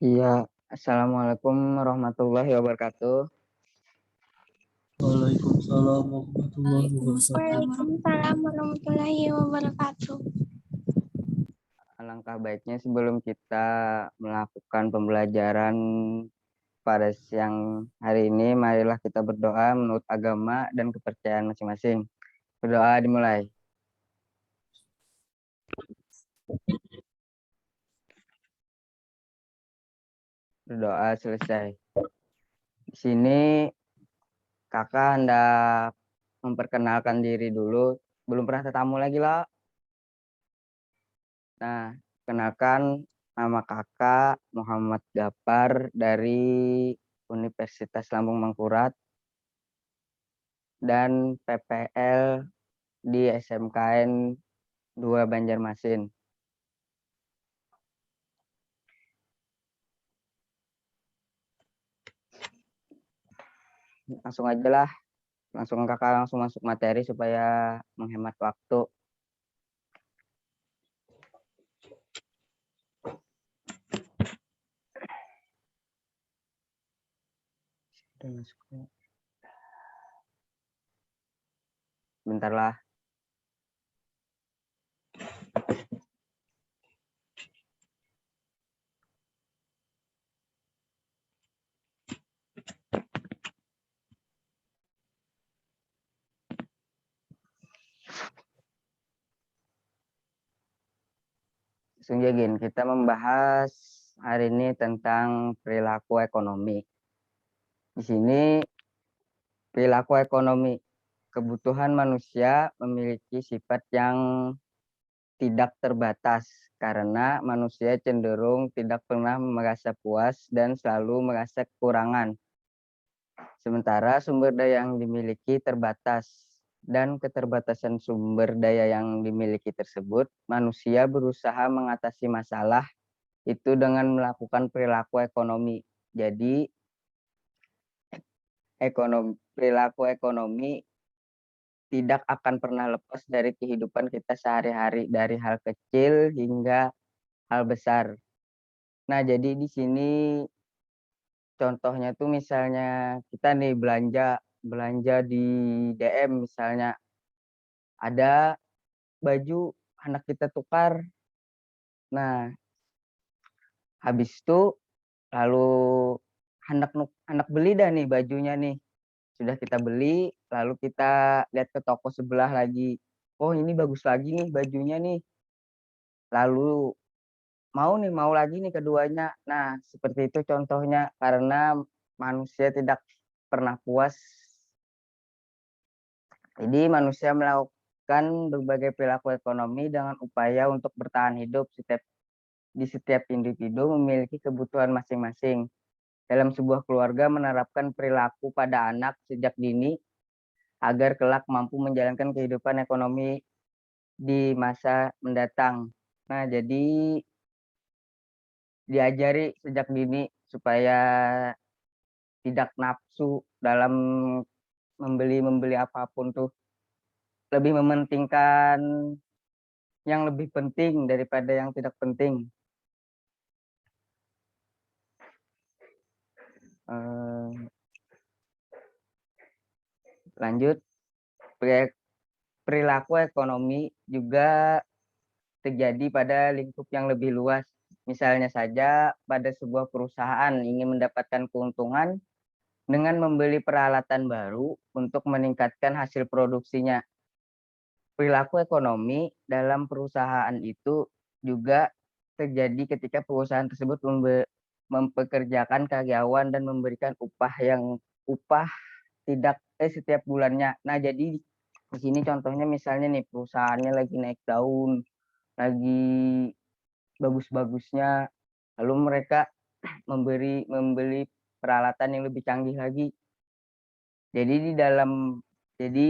Iya, Assalamualaikum warahmatullahi wabarakatuh. Waalaikumsalam warahmatullahi wabarakatuh. Waalaikumsalam warahmatullahi wabarakatuh. Alangkah baiknya sebelum kita melakukan pembelajaran pada siang hari ini, marilah kita berdoa menurut agama dan kepercayaan masing-masing. Berdoa dimulai. Berdoa selesai. Di sini kakak hendak memperkenalkan diri dulu. Belum pernah ketemu lagi lah. Nah, kenalkan nama kakak Muhammad Gapar dari Universitas Lambung Mangkurat dan PPL di SMKN 2 Banjarmasin. Langsung aja lah, kakak langsung masuk materi supaya menghemat waktu. Bentar lah. Langsung aja, kita membahas hari ini tentang perilaku ekonomi. Di sini perilaku ekonomi, kebutuhan manusia memiliki sifat yang tidak terbatas karena manusia cenderung tidak pernah merasa puas dan selalu merasa kekurangan. Sementara sumber daya yang dimiliki terbatas dan keterbatasan sumber daya yang dimiliki tersebut, manusia berusaha mengatasi masalah itu dengan melakukan perilaku ekonomi. Jadi perilaku ekonomi tidak akan pernah lepas dari kehidupan kita sehari-hari, dari hal kecil hingga hal besar. Nah, jadi di sini contohnya tuh misalnya kita nih belanja di DM misalnya, ada baju anak kita tukar. Nah, habis itu lalu anak beli dah nih bajunya nih. Sudah kita beli, lalu kita lihat ke toko sebelah lagi. Oh, ini bagus lagi nih bajunya nih. Lalu mau lagi nih keduanya. Nah, seperti itu contohnya karena manusia tidak pernah puas. Jadi manusia melakukan berbagai perilaku ekonomi dengan upaya untuk bertahan hidup. Di setiap individu memiliki kebutuhan masing-masing. Dalam sebuah keluarga menerapkan perilaku pada anak sejak dini agar kelak mampu menjalankan kehidupan ekonomi di masa mendatang. Nah, jadi diajari sejak dini supaya tidak nafsu dalam membeli apapun tuh, lebih mementingkan yang lebih penting daripada yang tidak penting. Lanjut, perilaku ekonomi juga terjadi pada lingkup yang lebih luas. Misalnya saja pada sebuah perusahaan ingin mendapatkan keuntungan dengan membeli peralatan baru untuk meningkatkan hasil produksinya. Perilaku ekonomi dalam perusahaan itu juga terjadi ketika perusahaan tersebut mempekerjakan karyawan dan memberikan upah tidak setiap bulannya. Nah, jadi di sini contohnya misalnya nih perusahaannya lagi naik daun, lagi bagus-bagusnya, lalu mereka membeli peralatan yang lebih canggih lagi. Jadi jadi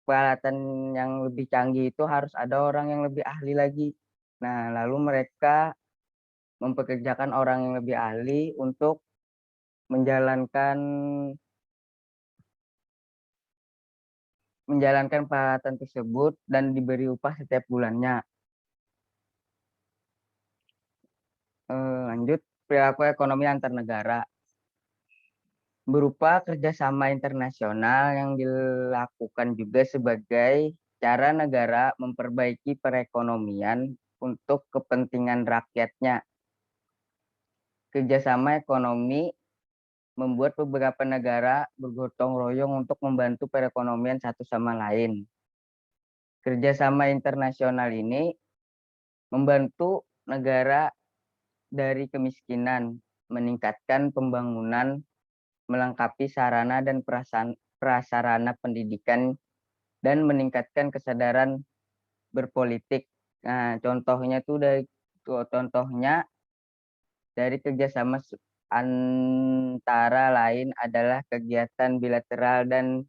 peralatan yang lebih canggih itu harus ada orang yang lebih ahli lagi. Nah, lalu mereka mempekerjakan orang yang lebih ahli untuk menjalankan peralatan tersebut dan diberi upah setiap bulannya. Lanjut, perilaku ekonomi antar negara berupa kerjasama internasional yang dilakukan juga sebagai cara negara memperbaiki perekonomian untuk kepentingan rakyatnya. Kerjasama ekonomi membuat beberapa negara bergotong royong untuk membantu perekonomian satu sama lain. Kerjasama internasional ini membantu negara dari kemiskinan, meningkatkan pembangunan, melengkapi sarana dan prasarana pendidikan, dan meningkatkan kesadaran berpolitik. Nah, contohnya dari kerjasama antara lain adalah kegiatan bilateral dan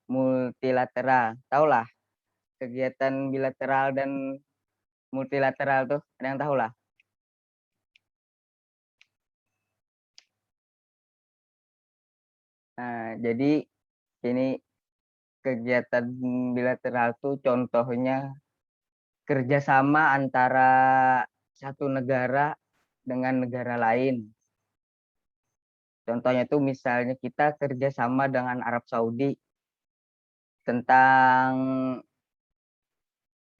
multilateral. Taulah kegiatan bilateral dan multilateral tuh, ada yang tahu lah? Nah, jadi ini kegiatan bilateral tuh contohnya kerjasama antara satu negara dengan negara lain. Contohnya tuh misalnya kita kerjasama dengan Arab Saudi tentang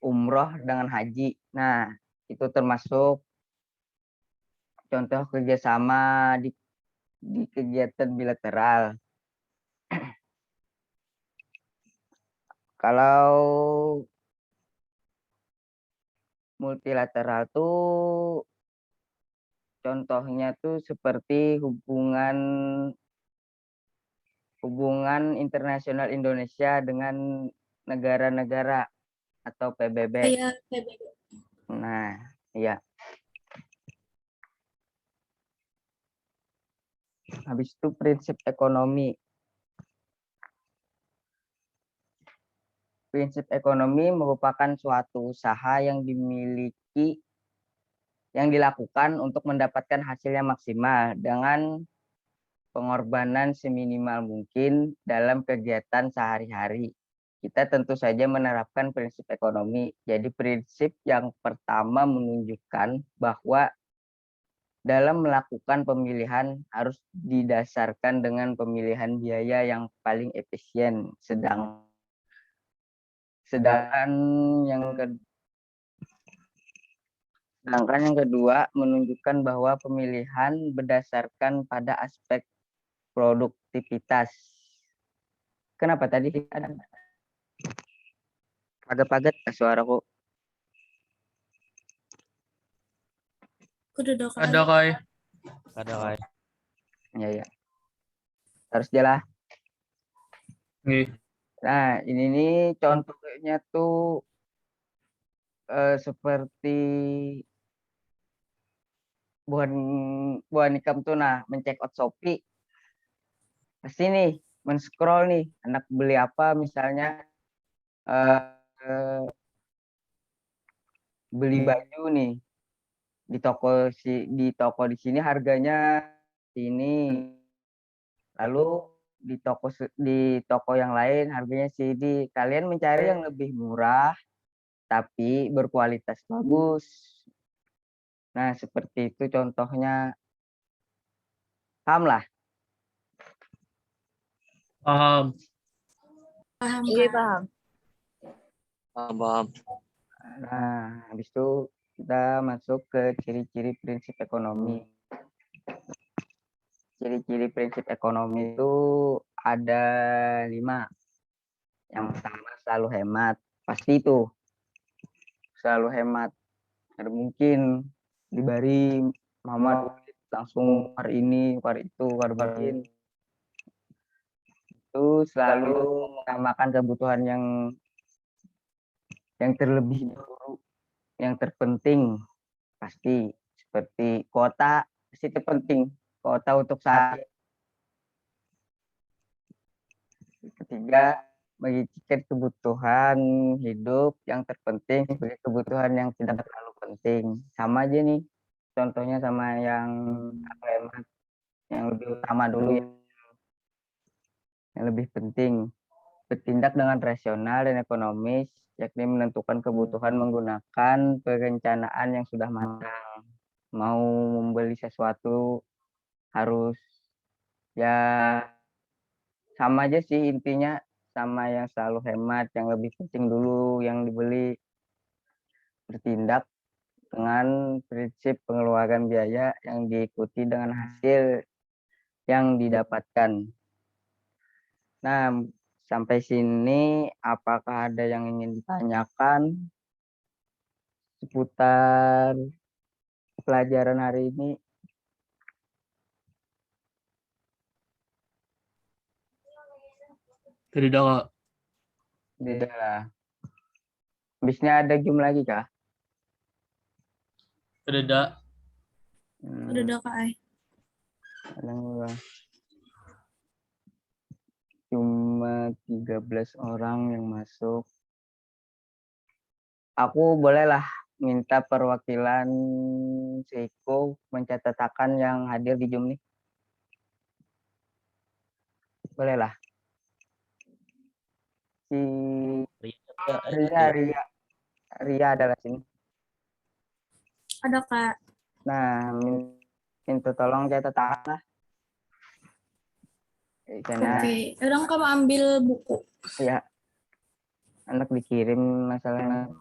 umroh dengan haji. Nah, itu termasuk contoh kerjasama di kegiatan bilateral. Kalau multilateral tuh contohnya tuh seperti hubungan internasional Indonesia dengan negara-negara atau PBB. Kayak PBB. Nah, iya. Habis itu prinsip ekonomi. Prinsip ekonomi merupakan suatu usaha yang dilakukan untuk mendapatkan hasil yang maksimal dengan pengorbanan seminimal mungkin dalam kegiatan sehari-hari. Kita tentu saja menerapkan prinsip ekonomi. Jadi prinsip yang pertama menunjukkan bahwa dalam melakukan pemilihan harus didasarkan dengan pemilihan biaya yang paling efisien. Sedangkan yang kedua menunjukkan bahwa pemilihan berdasarkan pada aspek produktivitas. Kenapa tadi ada paget-paget suaraku? Kedudukan. Ada Kai. Ada Kai. Ya. Harus jelas. Nggih. Nah, ini nih contohnya tuh seperti buah nikam tuna mencek out Shopee. Pasti nih men-scroll nih anak beli apa misalnya beli baju nih di toko di sini harganya ini, lalu di toko yang lain harganya sini. Kalian mencari yang lebih murah tapi berkualitas bagus. Nah, seperti itu contohnya. Paham lah? Paham. Paham, Iya, Kak. paham. Paham. Nah, habis itu kita masuk ke ciri-ciri prinsip ekonomi. Ciri-ciri prinsip ekonomi itu ada 5. Yang pertama selalu hemat. Pasti itu. Selalu hemat. Ada mungkin dibari Muhammad langsung hari ini, hari itu, hari bikin. Itu selalu mengutamakan kebutuhan yang terlebih dahulu, yang terpenting pasti seperti kuota pasti terpenting, kuota untuk saat. Ketiga, mengizinkan kebutuhan hidup yang terpenting sebagai kebutuhan yang tidak terlalu penting. Sama aja nih, contohnya sama yang hemat, yang lebih utama dulu yang lebih penting. Bertindak dengan rasional dan ekonomis, yakni menentukan kebutuhan menggunakan perencanaan yang sudah matang. mau membeli sesuatu harus ya sama aja sih intinya, sama yang selalu hemat, yang lebih penting dulu yang dibeli, bertindak dengan prinsip pengeluaran biaya yang diikuti dengan hasil yang didapatkan. Nah, sampai sini apakah ada yang ingin ditanyakan seputar pelajaran hari ini? Tidak, Kak. Tidak lah. Habisnya ada Zoom lagi kah? Tidak. Udah ada Kak Ai. Cuma 13 orang yang masuk. Aku bolehlah minta perwakilan Seiko mencatatkan yang hadir di Zoom nih. Bolehlah. Si Ria adalah sini. Ada Kak. Nah, minta tolong catatkan lah. Di sana Oke. Orang kamu ambil buku. ya anak dikirim masalahnya.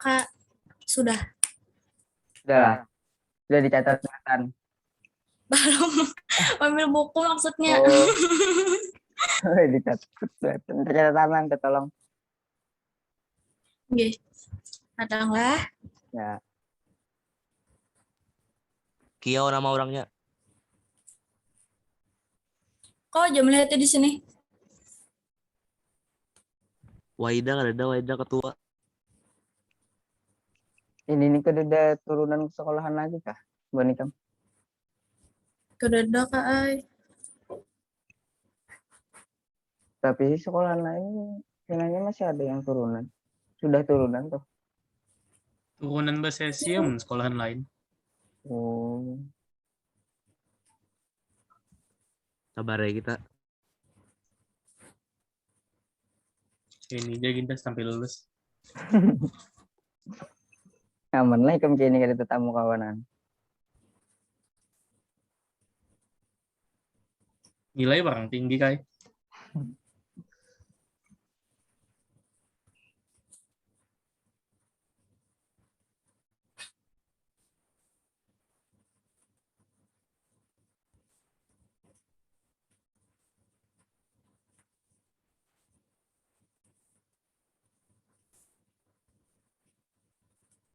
Kak, sudah. Sudah lah. Sudah dicatat-catatan. Baru ambil buku maksudnya. Oh, dicatat. Catatan tolong. Oke. Ada nggak? Ya. Kiau nama orangnya. Kok aja melihatnya di sini? Waida ada Waida ketua. Ini nih udah turunan sekolahan lagi kah? Bonikam. Udah ada Kak Ai. Tapi sekolahan lain kayaknya masih ada yang turunan. Sudah turunan tuh. Turunan Basesium sekolahan lain. Oh. Sabar ya kita. Ini aja kita sampai lulus. Aman lah ikem kini ada tetamu kawanan. Nilai barang tinggi, Kai.